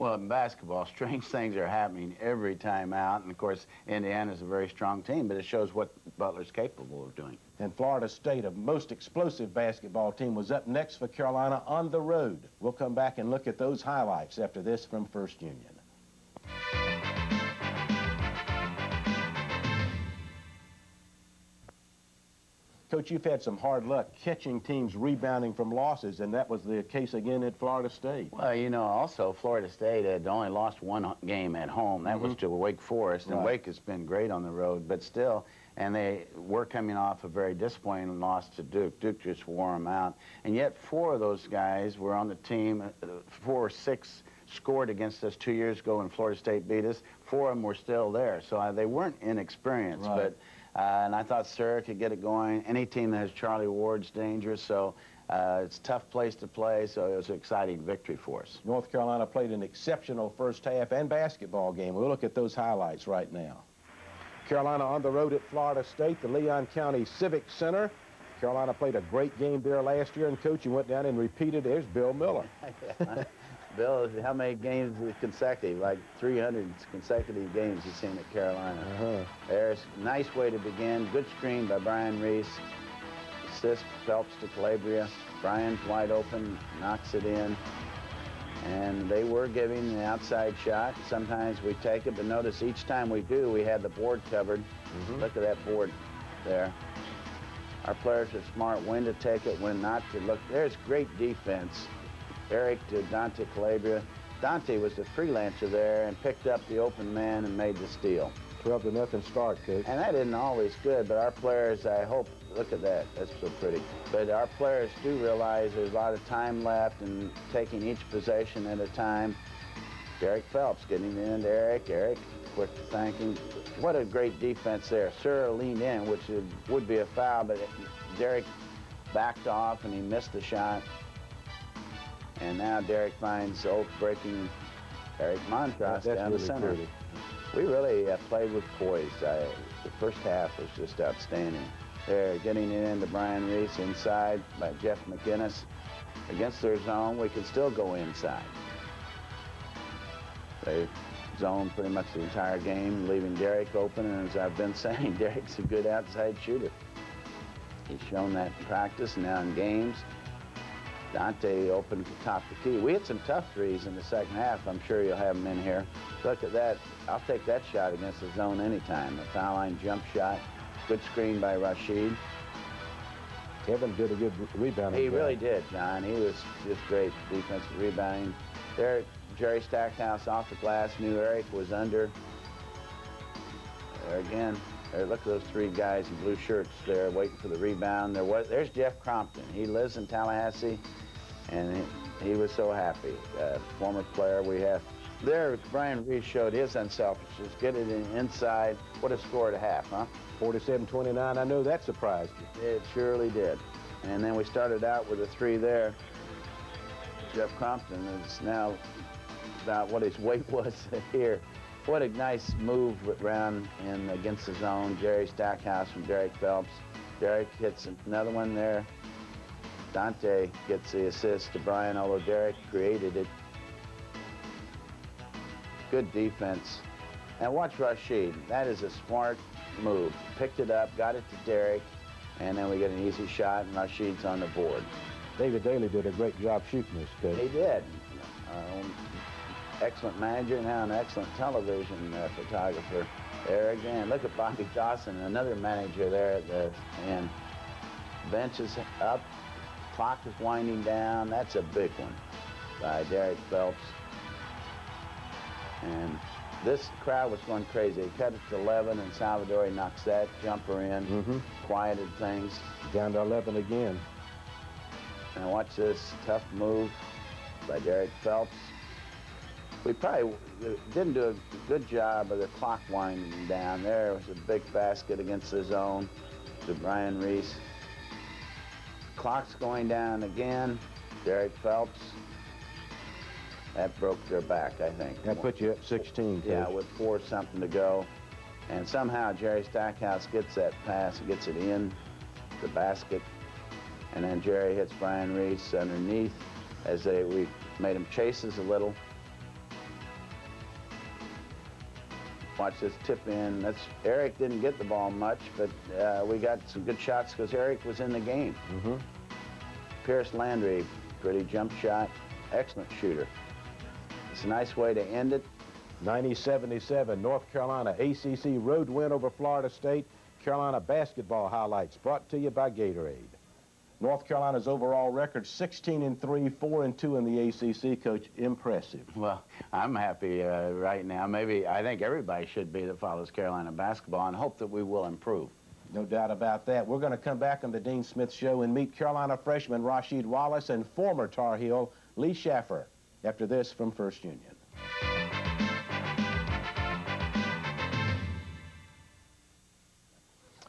Well, in basketball, strange things are happening every time out. And, of course, Indiana's a very strong team, but it shows what Butler's capable of doing. And Florida State, a most explosive basketball team, was up next for Carolina on the road. We'll come back and look at those highlights after this from First Union. Coach, you've had some hard luck catching teams rebounding from losses, and that was the case again at Florida State. Well, you know, also Florida State had only lost one game at home. That was to Wake Forest, and Wake has been great on the road, but still, and they were coming off a very disappointing loss to Duke. Duke just wore them out, and yet 4 of those guys were on the team. 4 or 6 scored against us 2 years ago when Florida State beat us. 4 of them were still there, so they weren't inexperienced, but and I thought Surra could get it going. Any team that has Charlie Ward's dangerous, so it's a tough place to play, so it was an exciting victory for us. North Carolina played an exceptional first half and basketball game. We'll look at those highlights right now. Carolina on the road at Florida State, the Leon County Civic Center. Carolina played a great game there last year, and Coach, you went down and repeated. There's Bill Miller. Bill, how many games consecutive? Like 300 consecutive games he's seen at Carolina. There's a nice way to begin. Good screen by Brian Reese. Assist Phelps to Calabria. Brian's wide open, knocks it in. And they were giving the outside shot. Sometimes we take it, but notice each time we do, we have the board covered. Look at that board there. Our players are smart when to take it, when not to. Look, there's great defense. Eric to Dante Calabria. Dante was the freelancer there and picked up the open man and made the steal. 12-0 start, Coach. And that isn't always good, but our players, I hope, look at that, that's so pretty. But our players do realize there's a lot of time left and taking each possession at a time. Derek Phelps getting in to Eric. Eric, quick to thank him. What a great defense there. Surra leaned in, which would be a foul, but Derek backed off and he missed the shot. And now Derek finds Oak breaking Eric Montross down the center. Pretty. We really played with poise. The first half was just outstanding. They're getting it into Brian Reese inside by Jeff McInnes. Against their zone, we could still go inside. They zoned pretty much the entire game, leaving Derek open, and as I've been saying, Derek's a good outside shooter. He's shown that in practice, now in games. Dante opened to top the key. We hit some tough threes in the second half. I'm sure you'll have them in here. Look at that. I'll take that shot against the zone anytime. A foul line jump shot. Good screen by Rashid. Kevin did a good rebounding. He really did, John. He was just great defensive rebounding. There, Jerry Stackhouse off the glass, knew Eric was under. There again. There, look at those 3 guys in blue shirts there waiting for the rebound. There's Jeff Crompton. He lives in Tallahassee, and he was so happy. Former player we have. There, Brian Reese showed his unselfishness. Get it inside. What a score at a half, huh? 47-29. I know that surprised you. It surely did. And then we started out with a 3 there. Jeff Crompton is now about what his weight was here. What a nice move around and against the zone. Jerry Stackhouse from Derek Phelps. Derek hits another one there. Dante gets the assist to Brian, although Derek created it. Good defense. And watch Rashid. That is a smart move. Picked it up, got it to Derek, and then we get an easy shot, and Rashid's on the board. David Daly did a great job shooting this, Coach. He did. Excellent manager, now an excellent television photographer. There again, look at Bobby Dawson, another manager there at the end. Bench is up, clock is winding down. That's a big one by Derek Phelps. And this crowd was going crazy. They cut it to 11, and Salvadori knocks that jumper in, quieted things. Down to 11 again. And watch this tough move by Derek Phelps. We probably didn't do a good job of the clock winding down. There was a big basket against the zone to Brian Reese. Clock's going down again. Derek Phelps. That broke their back, I think. That put you at 16, Coach. Yeah, with 4 something to go. And somehow Jerry Stackhouse gets that pass, gets it in the basket. And then Jerry hits Brian Reese underneath as we made him chases a little. Watch this tip in. Eric didn't get the ball much, but we got some good shots because Eric was in the game. Pierce Landry, pretty jump shot, excellent shooter. It's a nice way to end it. 90-77, North Carolina ACC road win over Florida State. Carolina basketball highlights brought to you by Gatorade. North Carolina's overall record 16-3, 4-2 in the ACC. Coach, impressive. Well, I'm happy right now. Maybe I think everybody should be that follows Carolina basketball and hope that we will improve. No doubt about that. We're going to come back on the Dean Smith Show and meet Carolina freshman Rasheed Wallace and former Tar Heel Lee Schaffer after this from First Union.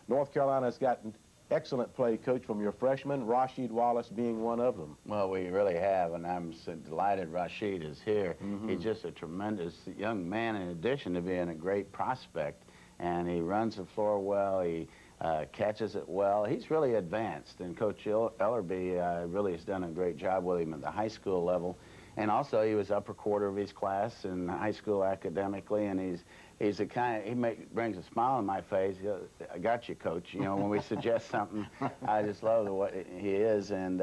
North Carolina's gotten excellent play, Coach, from your freshman, Rasheed Wallace being one of them. Well, we really have, and I'm so delighted Rasheed is here. He's just a tremendous young man in addition to being a great prospect, and he runs the floor well, he catches it well. He's really advanced, and Coach Ellerby really has done a great job with him at the high school level. And also, he was upper quarter of his class in high school academically, and he's the kind he brings a smile on my face. I got you, Coach. You know, when we suggest something, I just love the way he is, and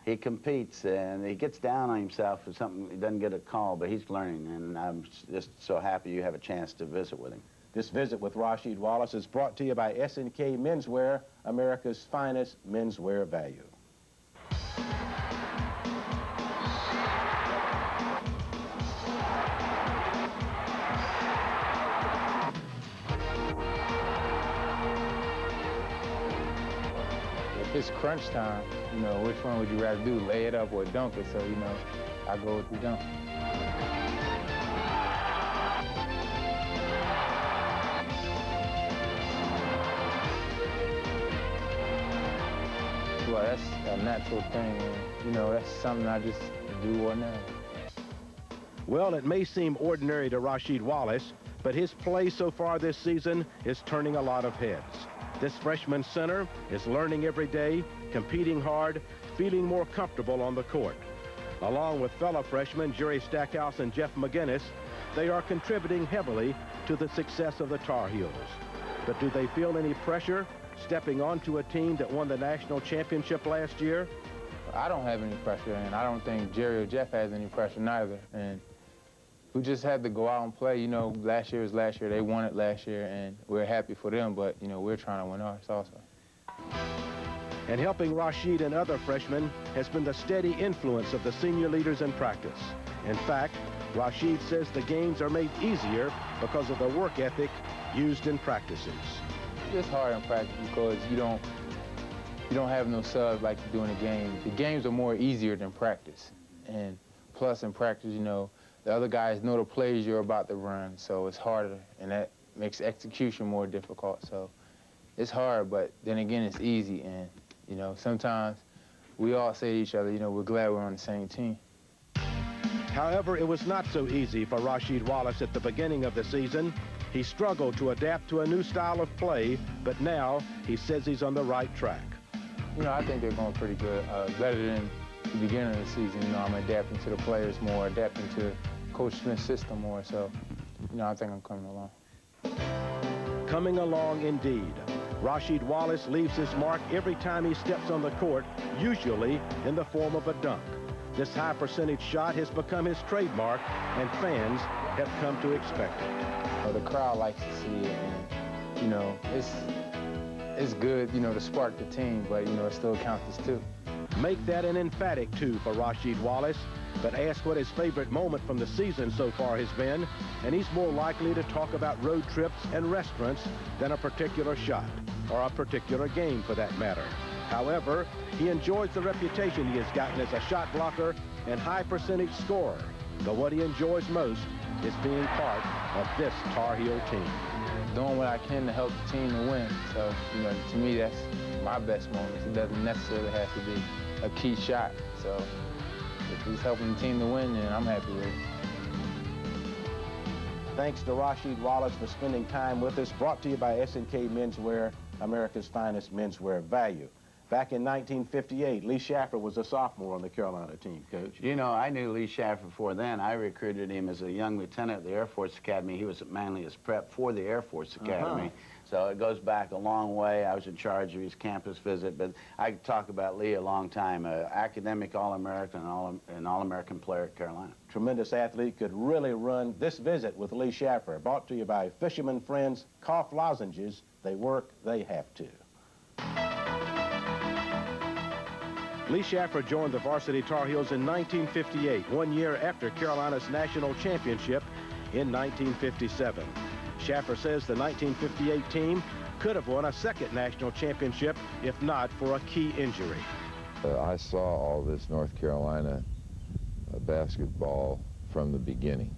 he competes, and he gets down on himself for something. He doesn't get a call, but he's learning, and I'm just so happy you have a chance to visit with him. This visit with Rasheed Wallace is brought to you by SNK Menswear, America's finest menswear value. If it's crunch time, you know, which one would you rather do, lay it up or dunk it? So, you know, I go with the dunk. Well, that's a natural thing, and, you know, that's something I just do ordinarily. Well, it may seem ordinary to Rasheed Wallace, but his play so far this season is turning a lot of heads. This freshman center is learning every day, competing hard, feeling more comfortable on the court. Along with fellow freshmen Jerry Stackhouse and Jeff McGinnis, they are contributing heavily to the success of the Tar Heels. But do they feel any pressure stepping onto a team that won the national championship last year? I don't have any pressure, and I don't think Jerry or Jeff has any pressure neither. And we just had to go out and play. You know, last year was last year. They won it last year, and we're happy for them, but, you know, we're trying to win ours also. And helping Rasheed and other freshmen has been the steady influence of the senior leaders in practice. In fact, Rasheed says the games are made easier because of the work ethic used in practices. It's hard in practice because you don't have no subs like you do in the game. The games are more easier than practice. And plus in practice, you know, the other guys know the plays you're about to run, so it's harder, and that makes execution more difficult. So it's hard, but then again, it's easy. And, you know, sometimes we all say to each other, you know, we're glad we're on the same team. However, it was not so easy for Rasheed Wallace at the beginning of the season. He struggled to adapt to a new style of play, but now he says he's on the right track. You know, I think they're going pretty good, better than the beginning of the season. You know, I'm adapting to the players more, adapting to Coach Smith's system more, so, you know, I think I'm coming along. Coming along indeed. Rasheed Wallace leaves his mark every time he steps on the court, usually in the form of a dunk. This high percentage shot has become his trademark, and fans have come to expect it. Well, the crowd likes to see it, and, you know, it's good, you know, to spark the team, but, you know, it still counts as two. Make that an emphatic two for Rasheed Wallace, but ask what his favorite moment from the season so far has been, and he's more likely to talk about road trips and restaurants than a particular shot, or a particular game for that matter. However, he enjoys the reputation he has gotten as a shot blocker and high percentage scorer, but what he enjoys most is being part of this Tar Heel team. Doing what I can to help the team to win, so, you know, to me, that's my best moments. It doesn't necessarily have to be a key shot, so if he's helping the team to win, then I'm happy with it. Thanks to Rasheed Wallace for spending time with us. Brought to you by SNK Menswear, America's finest menswear value. Back in 1958, Lee Schaffer was a sophomore on the Carolina team, Coach. You know, I knew Lee Schaffer before then. I recruited him as a young lieutenant at the Air Force Academy. He was at Manly as prep for the Air Force Academy. So it goes back a long way. I was in charge of his campus visit, but I could talk about Lee a long time. Academic All-American and All-American player at Carolina. Tremendous athlete, could really run. This visit with Lee Schaffer, brought to you by Fisherman Friends Cough Lozenges. They work, they have to. Lee Schaffer joined the varsity Tar Heels in 1958, 1 year after Carolina's national championship in 1957. Schaffer says the 1958 team could have won a second national championship if not for a key injury. I saw all this North Carolina basketball from the beginning.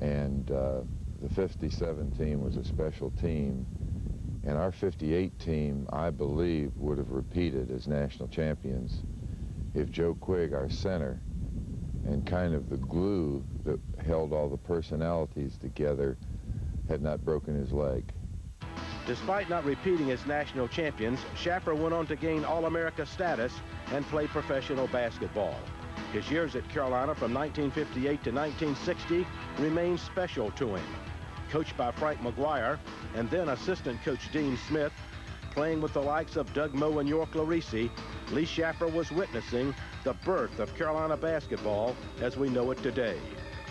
And the 57 team was a special team. And our 58 team, I believe, would have repeated as national champions if Joe Quigg, our center, and kind of the glue that held all the personalities together, had not broken his leg. Despite not repeating as national champions, Schaffer went on to gain All-America status and play professional basketball. His years at Carolina from 1958 to 1960 remained special to him. Coached by Frank McGuire and then assistant coach Dean Smith, playing with the likes of Doug Moe and York Larisi, Lee Schaffer was witnessing the birth of Carolina basketball as we know it today.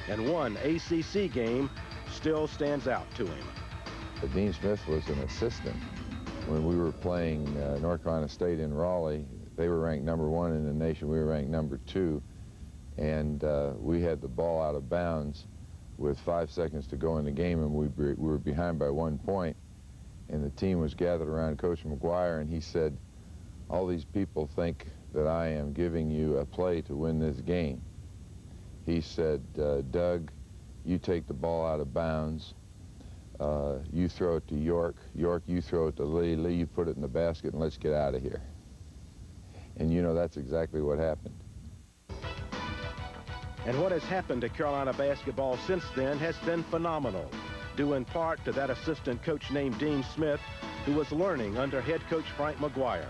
And one ACC game still stands out to him. Dean Smith was an assistant. When we were playing North Carolina State in Raleigh, they were ranked #1 in the nation, we were ranked #2, and we had the ball out of bounds with 5 seconds to go in the game, and we were behind by 1 point, and the team was gathered around Coach McGuire, and he said, all these people think that I am giving you a play to win this game. He said, Doug, you take the ball out of bounds, you throw it to York, York, you throw it to Lee, Lee, you put it in the basket, and let's get out of here. And you know, that's exactly what happened. And what has happened to Carolina basketball since then has been phenomenal, due in part to that assistant coach named Dean Smith, who was learning under head coach Frank McGuire.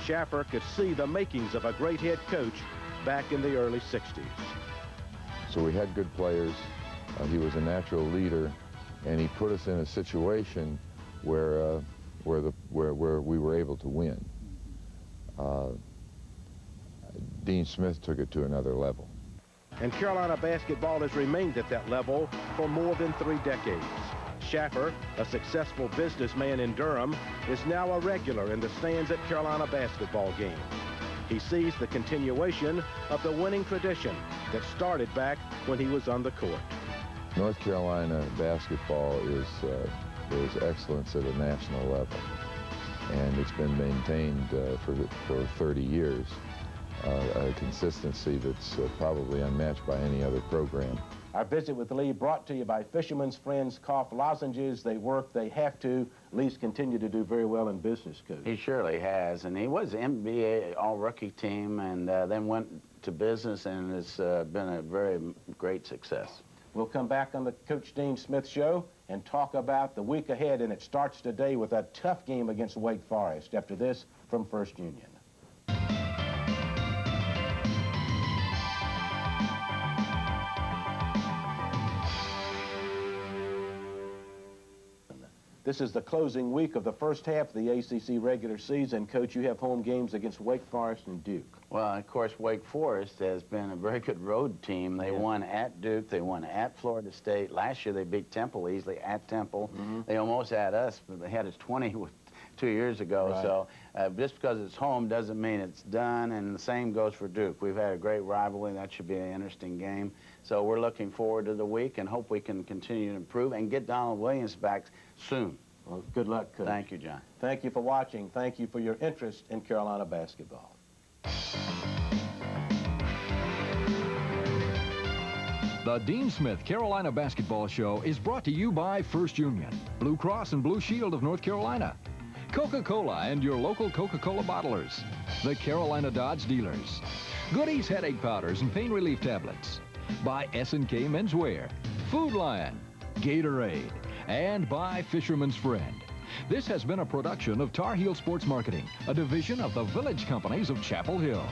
Schaffer could see the makings of a great head coach back in the early 60s. So we had good players. He was a natural leader, and he put us in a situation where we were able to win. Dean Smith took it to another level. And Carolina basketball has remained at that level for more than 3 decades. Schaffer, a successful businessman in Durham, is now a regular in the stands at Carolina basketball games. He sees the continuation of the winning tradition that started back when he was on the court. North Carolina basketball is excellence at a national level, and it's been maintained for 30 years. A consistency that's probably unmatched by any other program. Our visit with Lee brought to you by Fisherman's Friends Cough Lozenges. They work, they have to. Lee's continued to do very well in business, Coach. He surely has, and he was NBA all-rookie team, and then went to business, and it's been a very great success. We'll come back on the Coach Dean Smith Show and talk about the week ahead, and it starts today with a tough game against Wake Forest. After this, from First Union. This is the closing week of the first half of the ACC regular season. Coach, you have home games against Wake Forest and Duke. Well, of course, Wake Forest has been a very good road team. They won at Duke. They won at Florida State. Last year, they beat Temple easily at Temple. They almost had us, but they had us 20 2 years ago. Right. So just because it's home doesn't mean it's done, and the same goes for Duke. We've had a great rivalry. That should be an interesting game. So we're looking forward to the week and hope we can continue to improve and get Donald Williams back soon. Well, good luck, Coach. Thank you, John. Thank you for watching. Thank you for your interest in Carolina basketball. The Dean Smith Carolina Basketball Show is brought to you by First Union, Blue Cross and Blue Shield of North Carolina, Coca-Cola and your local Coca-Cola bottlers, the Carolina Dodge dealers, Goody's headache powders and pain relief tablets, by S&K Menswear, Food Lion, Gatorade, and by Fisherman's Friend. This has been a production of Tar Heel Sports Marketing, a division of the Village Companies of Chapel Hill.